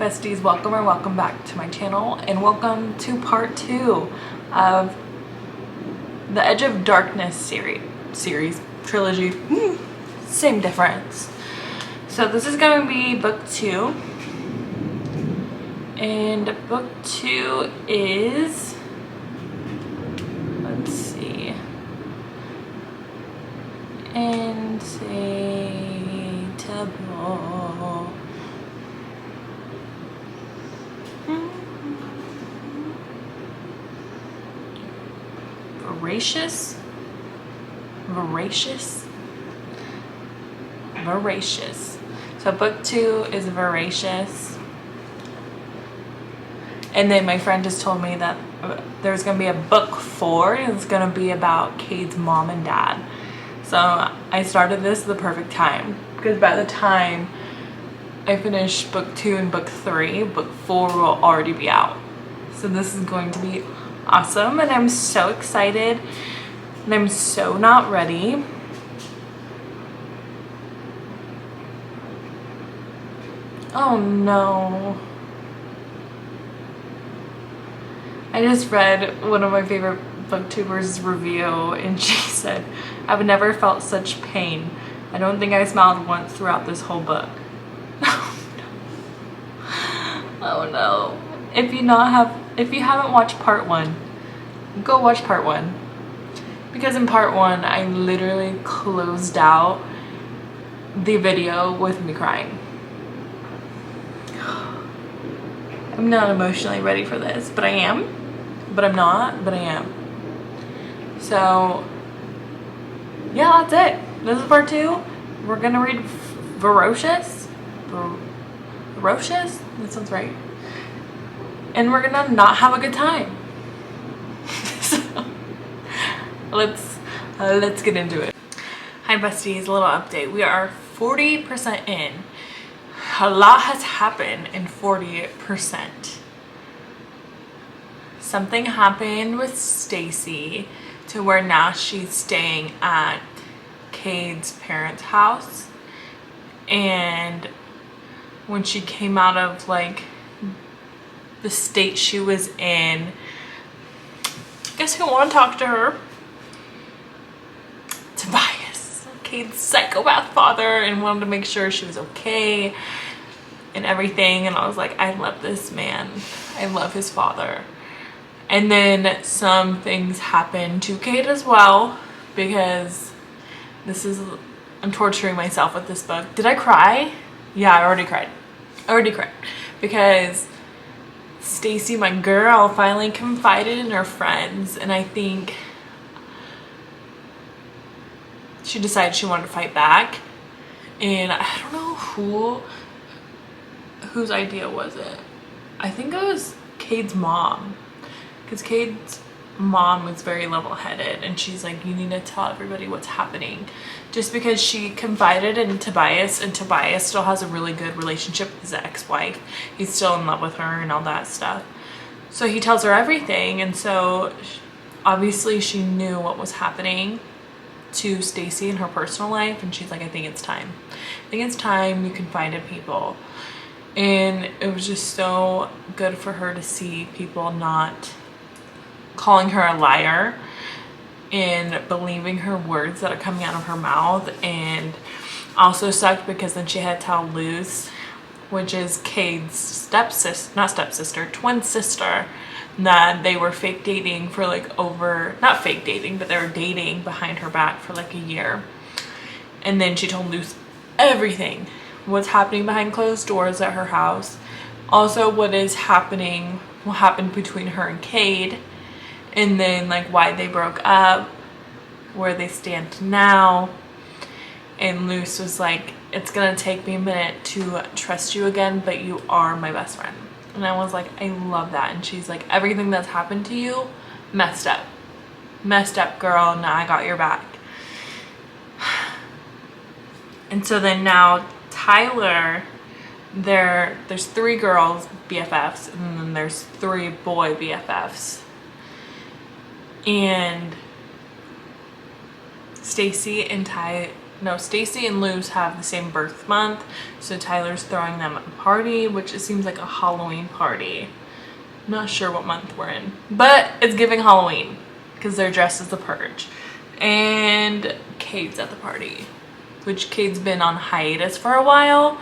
besties, welcome back to my channel, and welcome to part 2 of the Edge of Darkness trilogy. Same difference. So this is going to be book 2, and book 2 is, let's see, Insatiable. Voracious. So book 2 is Voracious. And then my friend just told me that there's going to be a book 4, and it's going to be about Cade's mom and dad. So I started this at the perfect time, because by the time I finish book 2 and book 3, book 4 will already be out. So this is going to be awesome, and I'm so excited, and I'm so not ready. Oh no. I just read one of my favorite booktubers' review, and she said, "I've never felt such pain. I don't think I smiled once throughout this whole book." Oh no. If you haven't watched part 1, go watch part 1. Because in part 1, I literally closed out the video with me crying. I'm not emotionally ready for this, but I am. But I'm not, but I am. So, yeah, that's it. This is part 2. We're gonna read Voracious? Voracious? That sounds right. And we're gonna not have a good time. So, let's get into it. Hi besties, a little update. We are 40% in. A lot has happened in 40%. Something happened with Stacy to where now she's staying at Cade's parents' house. And when she came out of like the state she was in, guess who wanted to talk to her? Tobias, Cade's psychopath father, and wanted to make sure she was okay and everything. And I was like, I love this man. I love his father. And then some things happened to Cade as well, because I'm torturing myself with this book. Did I cry? Yeah, I already cried. Because Stacy, my girl, finally confided in her friends, and I think she decided she wanted to fight back. And I don't know whose idea was it. I think it was Cade's mom. Because Cade's mom was very level-headed, and she's like, you need to tell everybody what's happening. Just because she confided in Tobias, and Tobias still has a really good relationship with his ex-wife. He's still in love with her and all that stuff. So he tells her everything, and so obviously she knew what was happening to Stacy in her personal life, and she's like, I think it's time. I think it's time you confide in people. And it was just so good for her to see people not calling her a liar and believing her words that are coming out of her mouth. And also sucked because then she had to tell Luz, which is Cade's twin sister, that they were fake dating for like not fake dating, but they were dating behind her back for like a year. And then she told Luz everything, what's happening behind closed doors at her house. Also what happened between her and Cade, and then like why they broke up, where they stand now. And Luz was like, it's gonna take me a minute to trust you again, but you are my best friend. And I was like, I love that. And she's like, everything that's happened to you, messed up girl, now I got your back. And so then now Tyler, there's 3 girls BFFs, and then there's 3 boy BFFs. And Stacy and no, Stacy and Luz have the same birth month, so Tyler's throwing them a party, which it seems like a Halloween party. Not sure what month we're in, but it's giving Halloween because they're dressed as the Purge. And Cade's at the party, which Cade's been on hiatus for a while.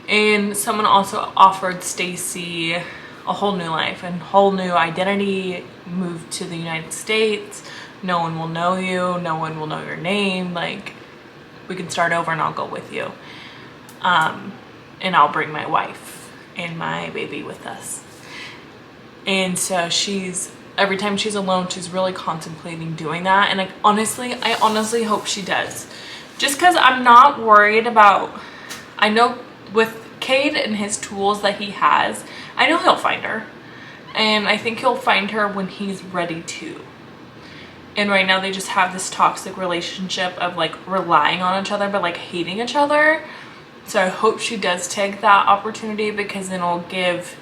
And someone also offered Stacy a whole new life and whole new identity, moved to the United States. No one will know you, no one will know your name, like we can start over and I'll go with you. And I'll bring my wife and my baby with us. And so every time she's alone, she's really contemplating doing that. And I honestly hope she does. Just because I'm not worried about, I know with Cade and his tools that he has, I know he'll find her. And I think he'll find her when he's ready to. And right now they just have this toxic relationship of like relying on each other but like hating each other. So I hope she does take that opportunity, because then it'll give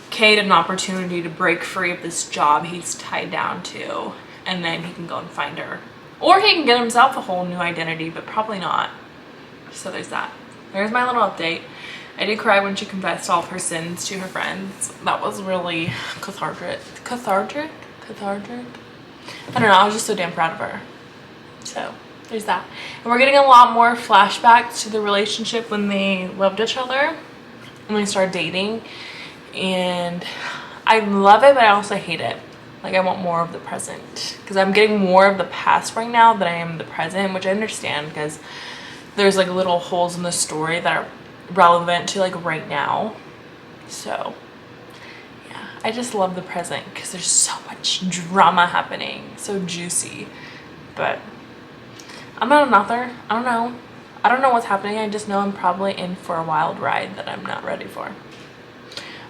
Cade an opportunity to break free of this job he's tied down to, and then he can go and find her. Or he can get himself a whole new identity, but probably not. So there's that. There's my little update. I did cry when she confessed all of her sins to her friends. That was really cathartic. I don't know, I was just so damn proud of her. So there's that. And we're getting a lot more flashbacks to the relationship when they loved each other and they started dating. And I love it, but I also hate it. Like, I want more of the present, because I'm getting more of the past right now than I am the present, which I understand because there's like little holes in the story that are relevant to like right now. So yeah, I just love the present because there's so much drama happening, so juicy. But I'm not an author. I don't know what's happening. I just know I'm probably in for a wild ride that I'm not ready for.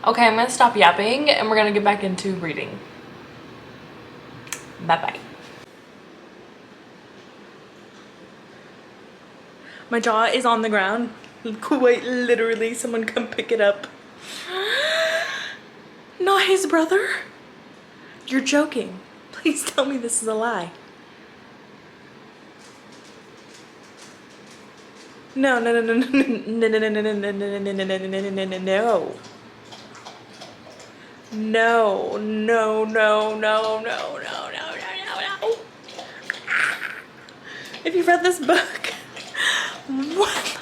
Okay, I'm gonna stop yapping and we're gonna get back into reading. Bye-bye. My jaw is on the ground. Quite literally, someone come pick it up. Not his brother? You're joking. Please tell me this is a lie. No. If you've read this book, what the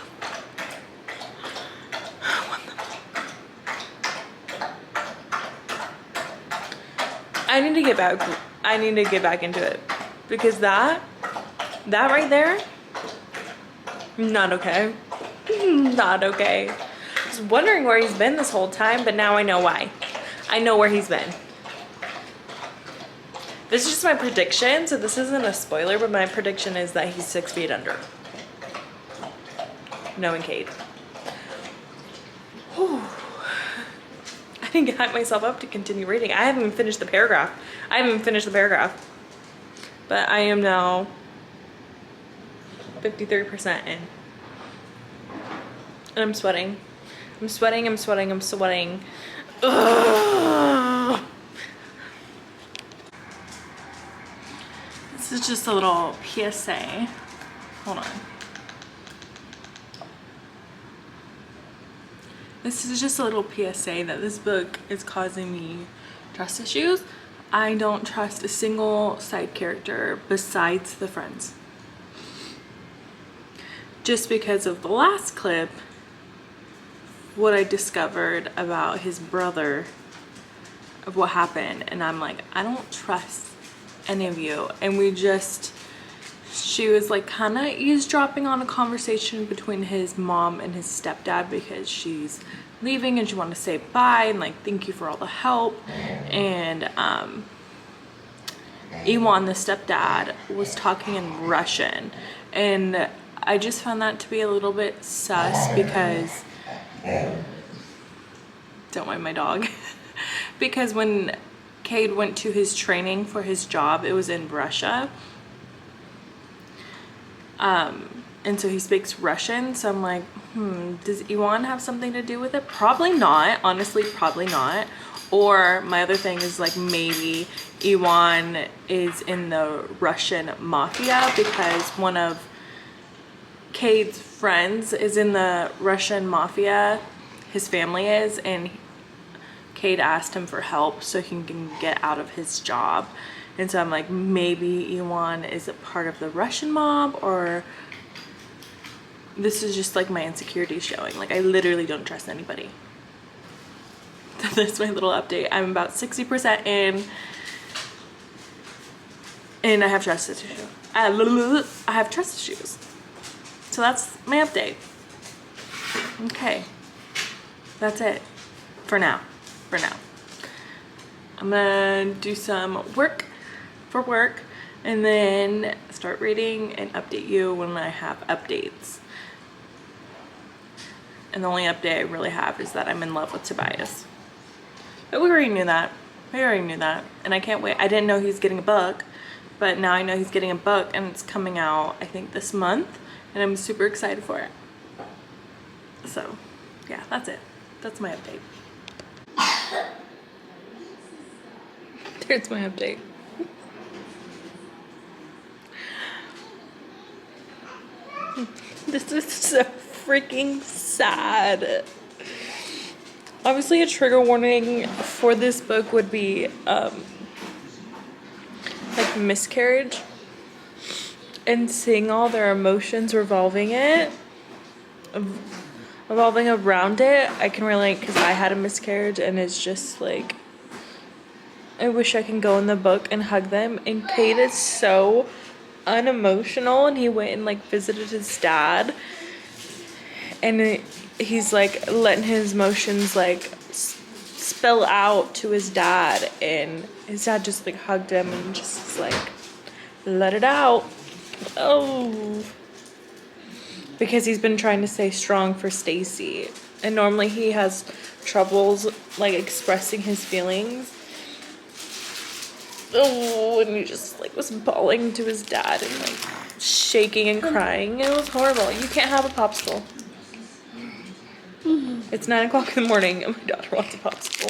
I need to get back into it, because that right there, not okay. Not okay. I was wondering where he's been this whole time, but now I know why. I know where he's been. This is just my prediction, so this isn't a spoiler, but my prediction is that he's 6 feet under. Knowing Cade. Whew. I didn't hype myself up to continue reading. I haven't even finished the paragraph. But I am now 53% in. And I'm sweating. I'm sweating. Ugh. This is just a little PSA. Hold on. This is just a little PSA that this book is causing me trust issues. I don't trust a single side character besides the friends. Just because of the last clip, what I discovered about his brother, of what happened, and I'm like, I don't trust any of you. And she was like kind of eavesdropping on a conversation between his mom and his stepdad, because she's leaving and she wanted to say bye and like thank you for all the help. And Iwan, the stepdad, was talking in Russian, and I just found that to be a little bit sus, because don't mind my dog. Because when Cade went to his training for his job, it was in Russia. And so he speaks Russian. So I'm like, does Iwan have something to do with it? Probably not. Honestly, probably not. Or my other thing is like, maybe Iwan is in the Russian mafia, because one of Cade's friends is in the Russian mafia. His family is, and Cade asked him for help so he can get out of his job. And so I'm like, maybe Iwan is a part of the Russian mob, or this is just like my insecurity showing. Like, I literally don't trust anybody. That's my little update. I'm about 60% in, and I have trust issues. I have trust issues. So that's my update. Okay. That's it. For now. I'm gonna do some work and then start reading and update you when I have updates. And the only update I really have is that I'm in love with Tobias. But we already knew that. And I can't wait. I didn't know he was getting a book, but now I know he's getting a book, and it's coming out, I think, this month, and I'm super excited for it. So yeah, that's it. That's my update. There's my update. This is so freaking sad. Obviously, a trigger warning for this book would be like miscarriage, and seeing all their emotions revolving around it. I can relate because I had a miscarriage, and it's just like, I wish I can go in the book and hug them. And Cade is so unemotional, and he went and like visited his dad, and he's like letting his emotions like spill out to his dad, and his dad just like hugged him and just like let it out. Oh, because he's been trying to stay strong for Stacy, and normally he has troubles like expressing his feelings. Oh, and he just like was bawling to his dad and like shaking and crying. It was horrible. You can't have a popsicle. It's 9 o'clock in the morning and my daughter wants a popsicle.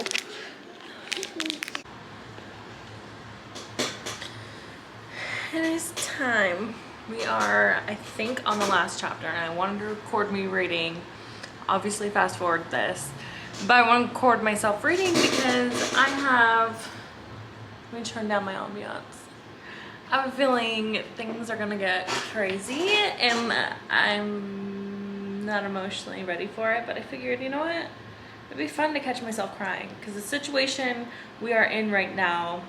It is time. We are, I think, on the last chapter, and I wanted to record me reading. Obviously fast forward this, but I want to record myself reading because I have, let me turn down my ambiance. I have a feeling things are gonna get crazy, and I'm not emotionally ready for it, but I figured, you know what, it'd be fun to catch myself crying, because the situation we are in right now,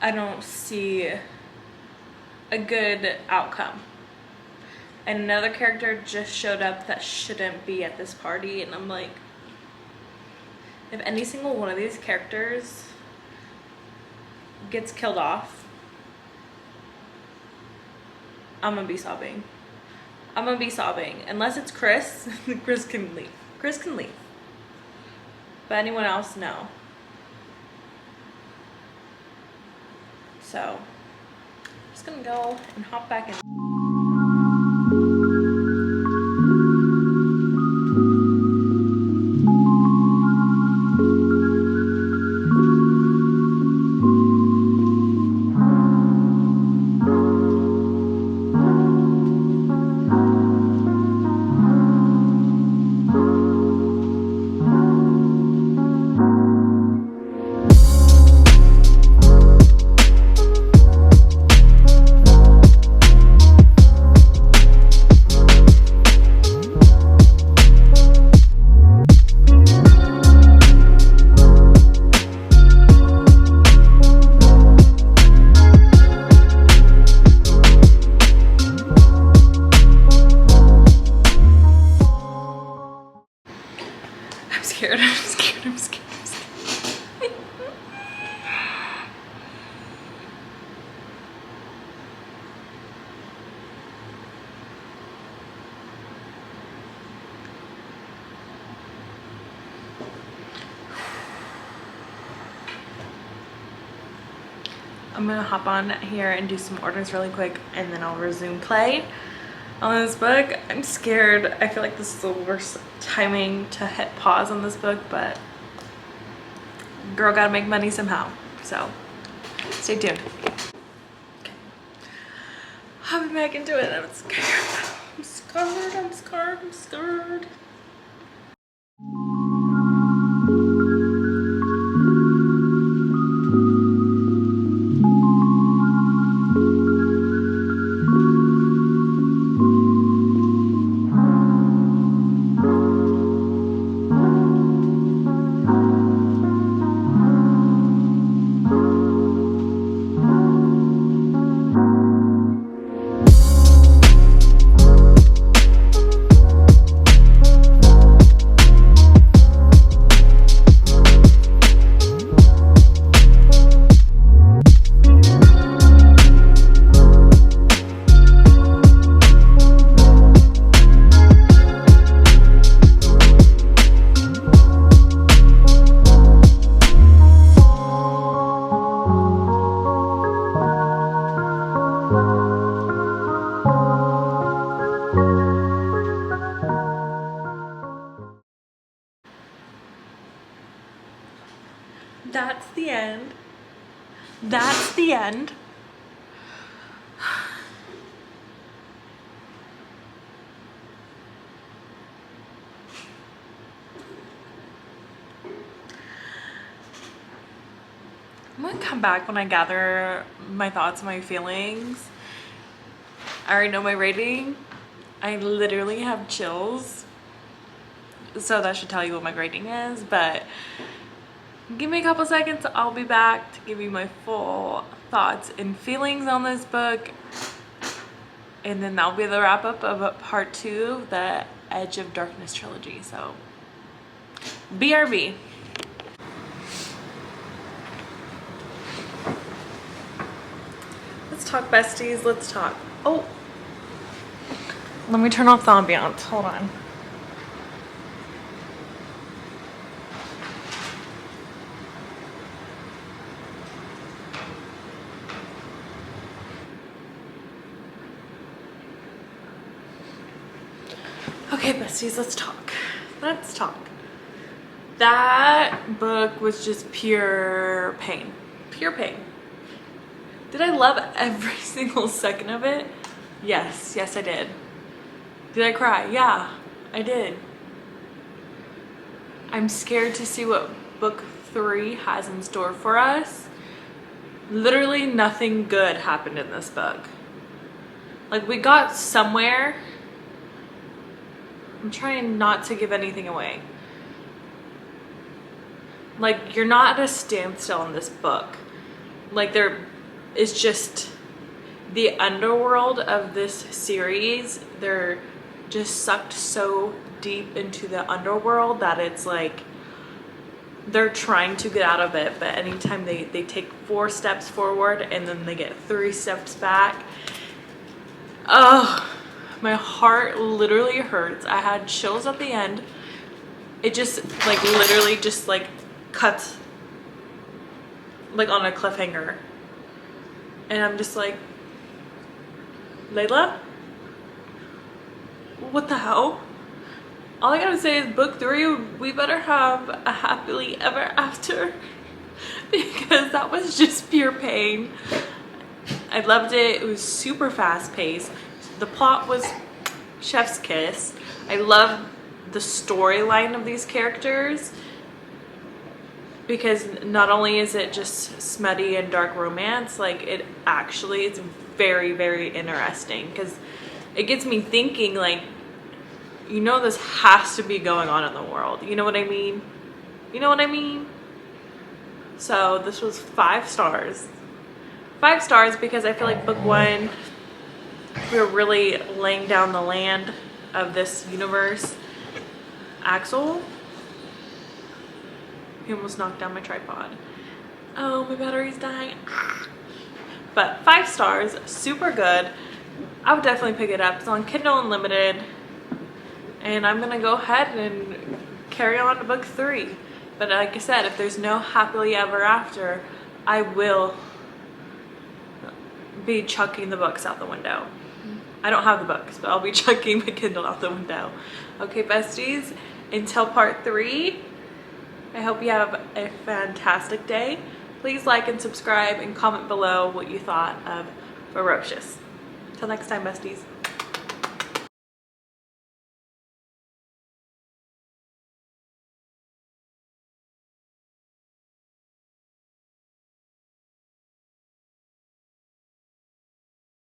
I don't see a good outcome. And another character just showed up that shouldn't be at this party, and I'm like, if any single one of these characters gets killed off, I'm gonna be sobbing. Unless it's Chris. Chris can leave. But anyone else, no. So I'm just gonna go and hop back in. I'm scared. I'm gonna hop on here and do some orders really quick, and then I'll resume play on this book. I'm scared. I feel like this is the worst timing to hit pause on this book, but girl gotta make money somehow, so stay tuned. Okay. hopping back into it. I'm scared. I'm scared. I'm scared. I'm scared. That's the end. That's the end. I'm gonna come back when I gather my thoughts and my feelings. I already know my rating. I literally have chills. So that should tell you what my rating is, but give me a couple seconds. I'll be back to give you my full thoughts and feelings on this book. And then that'll be the wrap up of part 2 of the Edge of Darkness Trilogy. So, BRB. Let's talk, besties. Let's talk. Oh, let me turn off the ambiance. Hold on. Okay, besties, let's talk. Let's talk. That book was just pure pain. Pure pain. Did I love every single second of it? Yes, yes I did. Did I cry? Yeah, I did. I'm scared to see what book 3 has in store for us. Literally nothing good happened in this book. Like, we got somewhere. I'm trying not to give anything away. Like, you're not at a standstill in this book. Like, there is just the underworld of this series. They're just sucked so deep into the underworld that it's like they're trying to get out of it, but anytime they take 4 steps forward and then they get 3 steps back. Oh, my heart literally hurts. I had chills at the end. It just like literally just like cuts like on a cliffhanger. And I'm just like, Layla? What the hell? All I gotta say is book 3, we better have a happily ever after. Because that was just pure pain. I loved it. It was super fast paced. The plot was chef's kiss. I love the storyline of these characters because not only is it just smutty and dark romance, like it actually is very, very interesting because it gets me thinking, like, you know, this has to be going on in the world. You know what I mean? You know what I mean? So this was 5 stars. 5 stars because I feel like book 1, we were really laying down the land of this universe. Axel, he almost knocked down my tripod. Oh, my battery's dying. But 5 stars, super good. I would definitely pick it up. It's on Kindle Unlimited. And I'm gonna go ahead and carry on to book 3. But like I said, if there's no happily ever after, I will be chucking the books out the window. I don't have the books, but I'll be chucking my Kindle out the window. Okay, besties, until part 3, I hope you have a fantastic day. Please like and subscribe and comment below what you thought of Voracious. Till next time, besties.